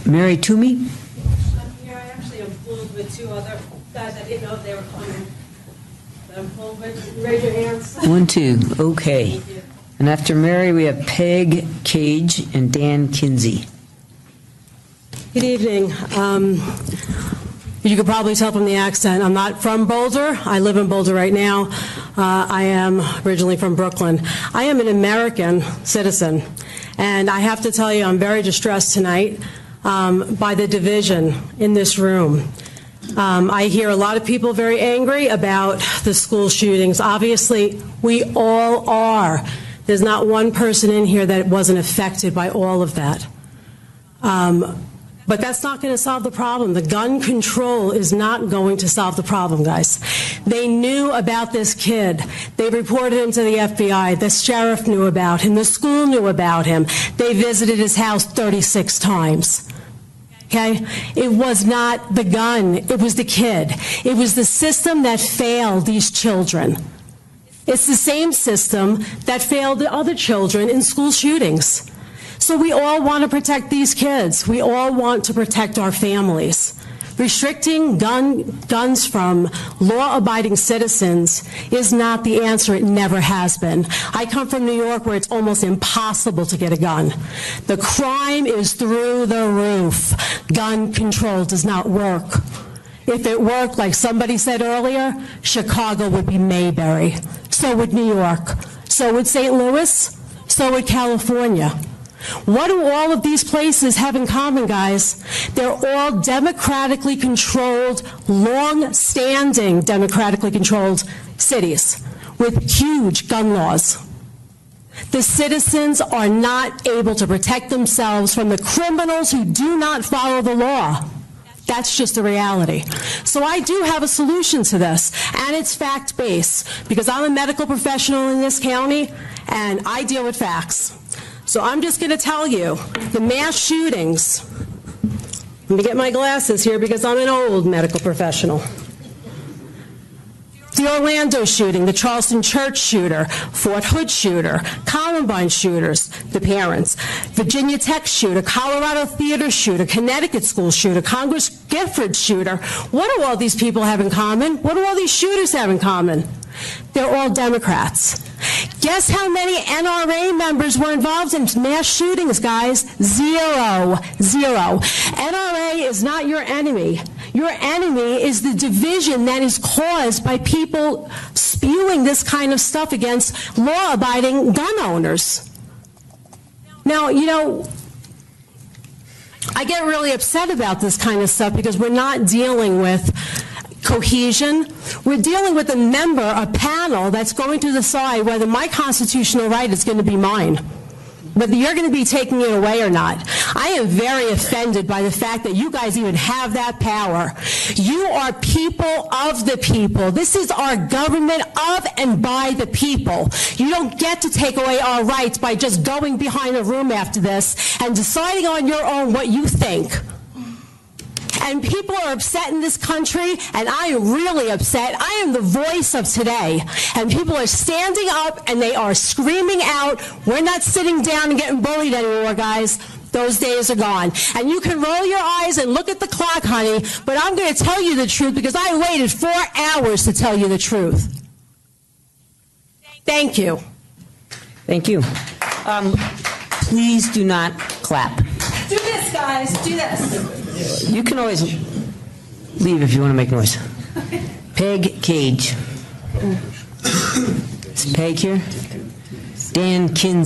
Mary Toomey? I'm here. I actually am pulled with two other guys. I didn't know if they were coming. But I'm pulled with. Raise your hands. 1, 2, okay. And after Mary, we have Peg Cage and Dan Kinsey. Good evening. You could probably tell from the accent, I'm not from Boulder. I live in Boulder right now. I am originally from Brooklyn. I am an American citizen, and I have to tell you, I'm very distressed tonight by the division in this room. I hear a lot of people very angry about the school shootings. Obviously, we all are. There's not one person in here that wasn't affected by all of that. But that's not going to solve the problem. The gun control is not going to solve the problem, guys. They knew about this kid. They reported him to the FBI. The sheriff knew about him. The school knew about him. They visited his house 36 times. Okay? It was not the gun. It was the kid. It was the system that failed these children. It's the same system that failed the other children in school shootings. So we all want to protect these kids. We all want to protect our families. Restricting guns from law-abiding citizens is not the answer. It never has been. I come from New York, where it's almost impossible to get a gun. The crime is through the roof. Gun control does not work. If it worked, like somebody said earlier, Chicago would be Mayberry. So would New York. So would St. Louis. So would California. What do all of these places have in common, guys? They're all democratically controlled, long-standing democratically controlled cities with huge gun laws. The citizens are not able to protect themselves from the criminals who do not follow the law. That's just the reality. So I do have a solution to this, and it's fact-based, because I'm a medical professional in this county, and I deal with facts. So I'm just going to tell you, the mass shootings, let me get my glasses here because I'm an old medical professional. The Orlando shooting, the Charleston Church shooter, Fort Hood shooter, Columbine shooters, the parents, Virginia Tech shooter, Colorado Theater shooter, Connecticut school shooter, Congress Gifford shooter. What do all these people have in common? What do all these shooters have in common? They're all Democrats. Guess how many NRA members were involved in mass shootings, guys? Zero. Zero. NRA is not your enemy. Your enemy is the division that is caused by people spewing this kind of stuff against law-abiding gun owners. Now, you know, I get really upset about this kind of stuff because we're not dealing with cohesion. We're dealing with a panel that's going to decide whether my constitutional right is going to be mine, whether you're going to be taking it away or not. I am very offended by the fact that you guys even have that power. You are people of the people. This is our government of and by the people. You don't get to take away our rights by just going behind a room after this and deciding on your own what you think. And people are upset in this country, and I am really upset. I am the voice of today. And people are standing up, and they are screaming out, we're not sitting down and getting bullied anymore, guys. Those days are gone. And you can roll your eyes and look at the clock, honey, but I'm going to tell you the truth because I waited 4 hours to tell you the truth. Thank you. Thank you. Please do not clap. Do this, guys. Do this. You can always leave if you want to make noise. Peg Cage. Is Peg here? Dan Kinsey.